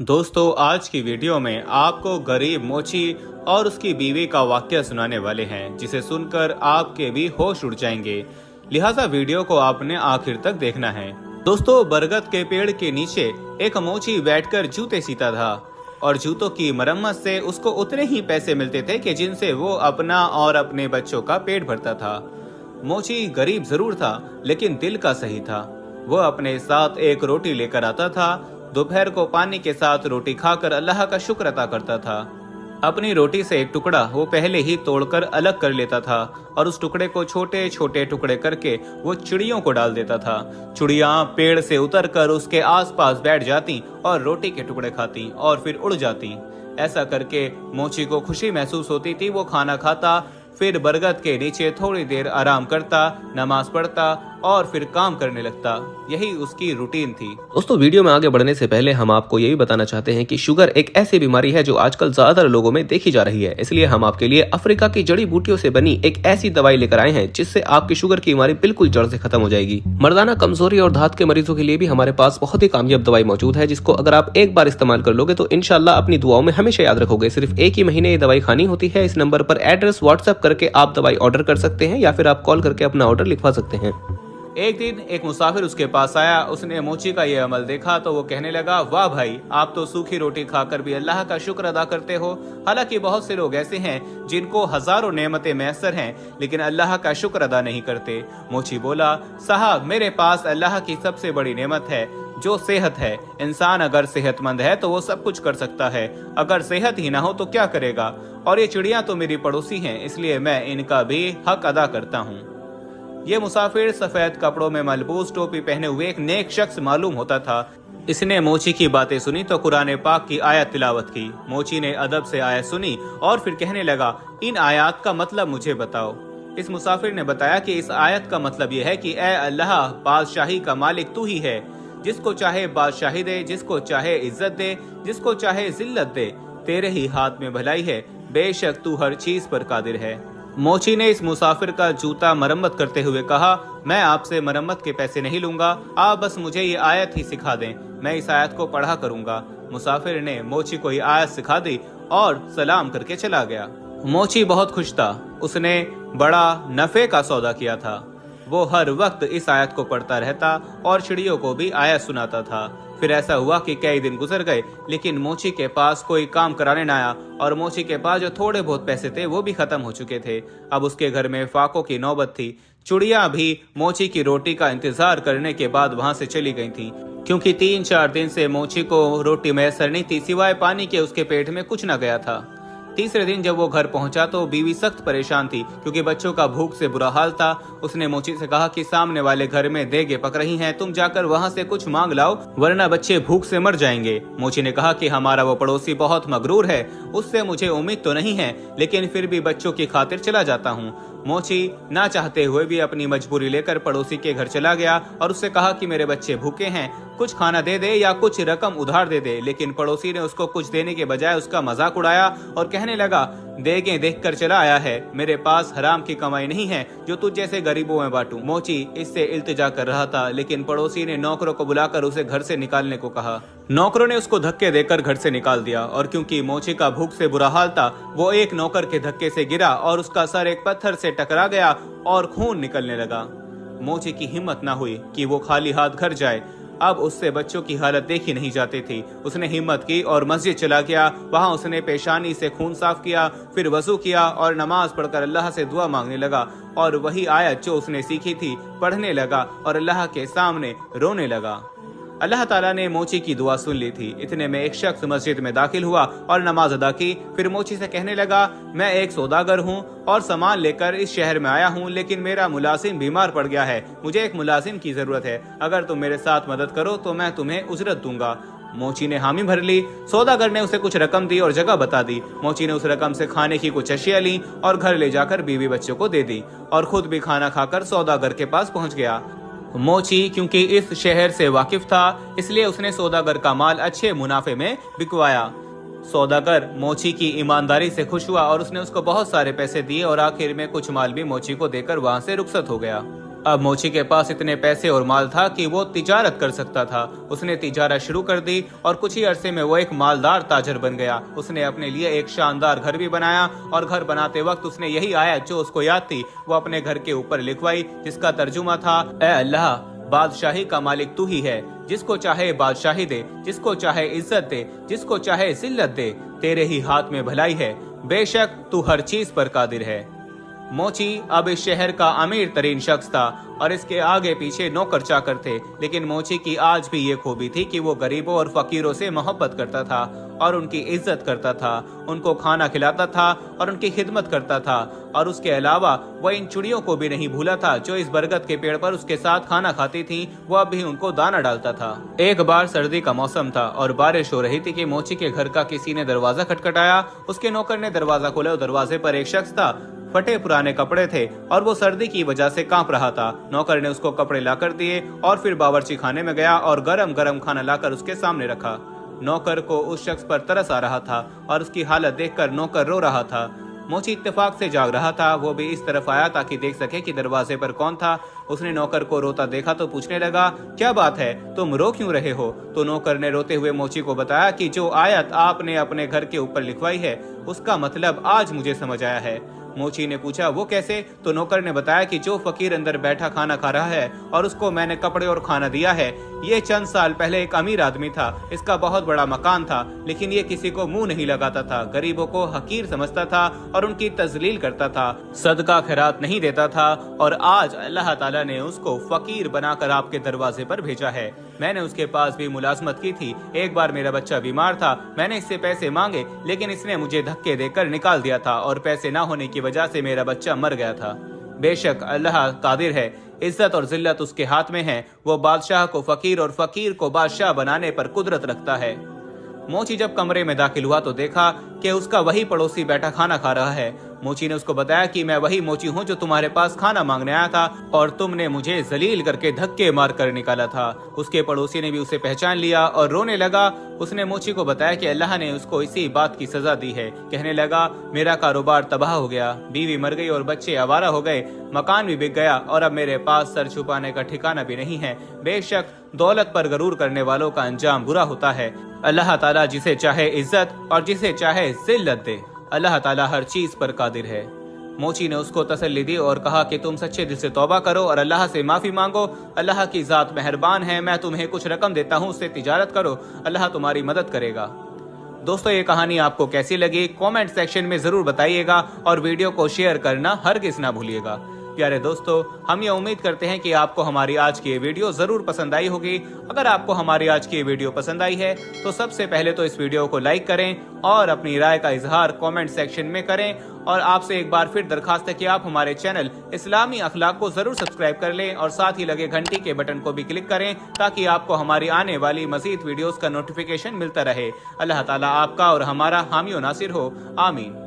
दोस्तों, आज की वीडियो में आपको गरीब मोची और उसकी बीवी का वाकया सुनाने वाले हैं, जिसे सुनकर आपके भी होश उड़ जाएंगे। लिहाजा वीडियो को आपने आखिर तक देखना है। दोस्तों, बरगद के पेड़ के नीचे एक मोची बैठकर जूते सीता था और जूतों की मरम्मत से उसको उतने ही पैसे मिलते थे कि जिनसे वो अपना और अपने बच्चों का पेट भरता था। मोची गरीब जरूर था, लेकिन दिल का सही था। वो अपने साथ एक रोटी लेकर आता था। दोपहर को पानी के साथ रोटी खाकर अल्लाह का शुक्र अदा करता था। अपनी रोटी से एक टुकड़ा वो पहले ही तोड़कर अलग कर लेता था और उस टुकड़े को छोटे छोटे टुकड़े करके वो चिड़ियों को डाल देता था। चिड़िया पेड़ से उतरकर उसके आसपास बैठ जाती और रोटी के टुकड़े खाती और फिर उड़ जाती। ऐसा करके मोची को खुशी महसूस होती थी। वो खाना खाता, फिर बरगद के नीचे थोड़ी देर आराम करता, नमाज पढ़ता और फिर काम करने लगता। यही उसकी रूटीन थी। दोस्तों, वीडियो में आगे बढ़ने से पहले हम आपको ये भी बताना चाहते हैं कि शुगर एक ऐसी बीमारी है जो आजकल ज्यादातर लोगों में देखी जा रही है। इसलिए हम आपके लिए अफ्रीका की जड़ी बूटियों से बनी एक ऐसी दवाई लेकर आए हैं जिससे आपकी शुगर की बीमारी बिल्कुल जड़ से खत्म हो जाएगी। मर्दाना कमजोरी और धात के मरीजों के लिए भी हमारे पास बहुत ही कामयाब दवाई मौजूद है, जिसको अगर आप एक बार इस्तेमाल कर लोगे तो इंशाल्लाह अपनी दुआओं में हमेशा याद रखोगे। सिर्फ एक ही महीने ये दवाई खानी होती है। इस नंबर पर एड्रेस व्हाट्सएप करके आप दवाई ऑर्डर कर सकते हैं या फिर आप कॉल करके अपना ऑर्डर लिखवा सकते हैं। एक दिन एक मुसाफिर उसके पास आया। उसने मोची का ये अमल देखा तो वो कहने लगा, वाह भाई, आप तो सूखी रोटी खाकर भी अल्लाह का शुक्र अदा करते हो। हालांकि बहुत से लोग ऐसे हैं जिनको हजारों नेमतें मैसर हैं, लेकिन अल्लाह का शुक्र अदा नहीं करते। मोची बोला, साहब, मेरे पास अल्लाह की सबसे बड़ी नेमत है जो सेहत है। इंसान अगर सेहतमंद है तो वो सब कुछ कर सकता है, अगर सेहत ही ना हो तो क्या करेगा। और ये चिड़िया तो मेरी पड़ोसी हैं, इसलिए मैं इनका भी हक अदा करता हूँ। ये मुसाफिर सफेद कपड़ों में मलबूस टोपी पहने हुए एक नेक शख्स मालूम होता था। इसने मोची की बातें सुनी तो कुरान पाक की आयत तिलावत की। मोची ने अदब से आयत सुनी और फिर कहने लगा, इन आयत का मतलब मुझे बताओ। इस मुसाफिर ने बताया कि इस आयत का मतलब यह है कि ए अल्लाह, बादशाही का मालिक तू ही है। जिसको चाहे बादशाही दे, जिसको चाहे इज्जत दे, जिसको चाहे जिल्लत दे। तेरे ही हाथ में भलाई है, बेशक तू हर चीज पर कादिर है। मोची ने इस मुसाफिर का जूता मरम्मत करते हुए कहा, मैं आपसे मरम्मत के पैसे नहीं लूंगा, आप बस मुझे ये आयत ही सिखा दें, मैं इस आयत को पढ़ा करूंगा। मुसाफिर ने मोची को ये आयत सिखा दी और सलाम करके चला गया। मोची बहुत खुश था। उसने बड़ा नफे का सौदा किया था। वो हर वक्त इस आयत को पढ़ता रहता और चिड़ियों को भी आयत सुनाता था। फिर ऐसा हुआ कि कई दिन गुजर गए, लेकिन मोची के पास कोई काम कराने न आया और मोची के पास जो थोड़े बहुत पैसे थे वो भी खत्म हो चुके थे। अब उसके घर में फाकों की नौबत थी। चिड़िया भी मोची की रोटी का इंतजार करने के बाद वहां से चली गई थी, क्योंकि 3-4 दिन से मोची को रोटी मैसर नहीं थी, सिवाय पानी के उसके पेट में कुछ न गया था। तीसरे दिन जब वो घर पहुंचा तो बीवी सख्त परेशान थी, क्योंकि बच्चों का भूख से बुरा हाल था। उसने मोची से कहा कि सामने वाले घर में देगे पक रही हैं, तुम जाकर वहां से कुछ मांग लाओ, वरना बच्चे भूख से मर जाएंगे। मोची ने कहा कि हमारा वो पड़ोसी बहुत मगरूर है, उससे मुझे उम्मीद तो नहीं है, लेकिन फिर भी बच्चों की खातिर चला जाता हूँ। मोची ना चाहते हुए भी अपनी मजबूरी लेकर पड़ोसी के घर चला गया और उससे कहा कि मेरे बच्चे भूखे हैं, कुछ खाना दे दे या कुछ रकम उधार दे दे। लेकिन पड़ोसी ने उसको कुछ देने के बजाय उसका मजाक उड़ाया और कहने लगा, देगे देखकर चला आया है, मेरे पास हराम की कमाई नहीं है जो तुझ जैसे गरीबों में बांटूं। मोची इससे इल्तिजा कर रहा था, लेकिन पड़ोसी ने नौकरों को बुलाकर उसे घर से निकालने को कहा। नौकरों ने उसको धक्के देकर घर से निकाल दिया और क्योंकि मोची का भूख से बुरा हाल था, वो एक नौकर के धक्के से गिरा और उसका सर एक पत्थर से टकरा गया और खून निकलने लगा। मोची की हिम्मत न हुई कि वो खाली हाथ घर जाए। अब उससे बच्चों की हालत देखी नहीं जाती थी। उसने हिम्मत की और मस्जिद चला गया। वहां उसने पेशानी से खून साफ किया, फिर वजू किया और नमाज पढ़कर अल्लाह से दुआ मांगने लगा और वही आयत जो उसने सीखी थी पढ़ने लगा और अल्लाह के सामने रोने लगा। अल्लाह ताला ने मोची की दुआ सुन ली थी। इतने में एक शख्स मस्जिद में दाखिल हुआ और नमाज अदा की। फिर मोची से कहने लगा, मैं एक सौदागर हूँ और सामान लेकर इस शहर में आया हूँ, लेकिन मेरा मुलाजिम बीमार पड़ गया है, मुझे एक मुलाजिम की जरूरत है, अगर तुम मेरे साथ मदद करो तो मैं तुम्हें उजरत दूंगा। मोची ने हामी भर ली। सौदागर ने उसे कुछ रकम दी और जगह बता दी। मोची ने उस रकम से खाने की कुछ अशियां ली और घर ले जाकर बीवी बच्चों को दे दी और खुद भी खाना खाकर सौदागर के पास पहुंच गया। मोची क्योंकि इस शहर से वाकिफ था, इसलिए उसने सौदागर का माल अच्छे मुनाफे में बिकवाया। सौदागर मोची की ईमानदारी से खुश हुआ और उसने उसको बहुत सारे पैसे दिए और आखिर में कुछ माल भी मोची को देकर वहां से रुखसत हो गया। अब मोची के पास इतने पैसे और माल था कि वो तिजारत कर सकता था। उसने तिजारत शुरू कर दी और कुछ ही अरसे में वो एक मालदार ताजर बन गया। उसने अपने लिए एक शानदार घर भी बनाया और घर बनाते वक्त उसने यही आयत जो उसको याद थी वो अपने घर के ऊपर लिखवाई, जिसका तर्जुमा था, ऐ अल्लाह, बादशाही का मालिक तू ही है, जिसको चाहे बादशाही दे, जिसको चाहे इज्जत दे, जिसको चाहे जिल्लत दे, तेरे ही हाथ में भलाई है, बेशक तू हर चीज पर कादिर है। मोची अब इस शहर का अमीर तरीन शख्स था और इसके आगे पीछे नौकर चाकर थे, लेकिन मोची की आज भी ये खूबी थी कि वो गरीबों और फकीरों से मोहब्बत करता था और उनकी इज्जत करता था, उनको खाना खिलाता था और उनकी खिदमत करता था। और उसके अलावा वह इन चिड़ियों को भी नहीं भूला था जो इस बरगद के पेड़ पर उसके साथ खाना खाती थी, वो अब भी उनको दाना डालता था। एक बार सर्दी का मौसम था और बारिश हो रही थी कि मोची के घर का किसी ने दरवाजा खटखटाया। उसके नौकर ने दरवाजा खोला और दरवाजे पर एक शख्स था, फटे पुराने कपड़े थे और वो सर्दी की वजह से कांप रहा था। नौकर ने उसको कपड़े लाकर दिए और फिर बावर्ची खाने में गया और गरम गरम खाना लाकर उसके सामने रखा। नौकर को उस शख्स पर तरस आ रहा था और उसकी हालत देखकर नौकर रो रहा था। मोची इत्तेफाक से जाग रहा था, वो भी इस तरफ आया ताकि देख सके कि दरवाजे पर कौन था। उसने नौकर को रोता देखा तो पूछने लगा, क्या बात है, तुम रो क्यों रहे हो? तो नौकर ने रोते हुए मोची को बताया कि जो आयत आपने अपने घर के ऊपर लिखवाई है उसका मतलब आज मुझे समझ आया है। मोची ने पूछा, वो कैसे? तो नौकर ने बताया कि जो फकीर अंदर बैठा खाना खा रहा है और उसको मैंने कपड़े और खाना दिया है, ये चंद साल पहले एक अमीर आदमी था। इसका बहुत बड़ा मकान था, लेकिन ये किसी को मुंह नहीं लगाता था, गरीबों को हकीर समझता था और उनकी तजलील करता था, सदका खैरात नहीं देता था। और आज अल्लाह ताला ने उसको फकीर बनाकर आपके दरवाजे पर भेजा है। मैंने उसके पास भी मुलाजमत की थी। एक बार मेरा बच्चा बीमार था, मैंने इससे पैसे मांगे, लेकिन इसने मुझे धक्के देकर निकाल दिया था और पैसे ना होने की वजह से मेरा बच्चा मर गया था। बेशक अल्लाह कादिर है, इज्जत और जिल्लत उसके हाथ में है। वो बादशाह को फकीर और फकीर को बादशाह बनाने पर कुदरत रखता है। मोची जब कमरे में दाखिल हुआ तो देखा कि उसका वही पड़ोसी बैठा खाना खा रहा है। मोची ने उसको बताया कि मैं वही मोची हूँ जो तुम्हारे पास खाना मांगने आया था और तुमने मुझे जलील करके धक्के मार कर निकाला था। उसके पड़ोसी ने भी उसे पहचान लिया और रोने लगा। उसने मोची को बताया कि अल्लाह ने उसको इसी बात की सजा दी है। कहने लगा, मेरा कारोबार तबाह हो गया, बीवी मर गई और बच्चे आवारा हो गए, मकान भी बिक गया और अब मेरे पास सर छुपाने का ठिकाना भी नहीं है। बेशक दौलत पर गरूर करने वालों का अंजाम बुरा होता है। अल्लाह ताला जिसे चाहे इज्जत और जिसे चाहे जिल्लत दे। अल्लाह ताला हर चीज पर कादिर है। मोची ने उसको तसल्ली दी और कहा कि तुम सच्चे दिल से तौबा करो और अल्लाह से माफी मांगो। अल्लाह की जात मेहरबान है, मैं तुम्हें कुछ रकम देता हूँ, उससे तिजारत करो, अल्लाह तुम्हारी मदद करेगा। दोस्तों, ये कहानी आपको कैसी लगी कमेंट सेक्शन में जरूर बताइएगा और वीडियो को शेयर करना हरगिज ना भूलिएगा। प्यारे दोस्तों, हम ये उम्मीद करते हैं कि आपको हमारी आज की ये वीडियो जरूर पसंद आई होगी। अगर आपको हमारी आज की ये वीडियो पसंद आई है तो सबसे पहले तो इस वीडियो को लाइक करें और अपनी राय का इजहार कमेंट सेक्शन में करें। और आपसे एक बार फिर दरखास्त है कि आप हमारे चैनल इस्लामी अखलाक को जरूर सब्सक्राइब कर लें और साथ ही लगे घंटी के बटन को भी क्लिक करें ताकि आपको हमारी आने वाली मजीद वीडियोस का नोटिफिकेशन मिलता रहे। अल्लाह ताला आपका और हमारा हामी और नासिर हो। आमीन।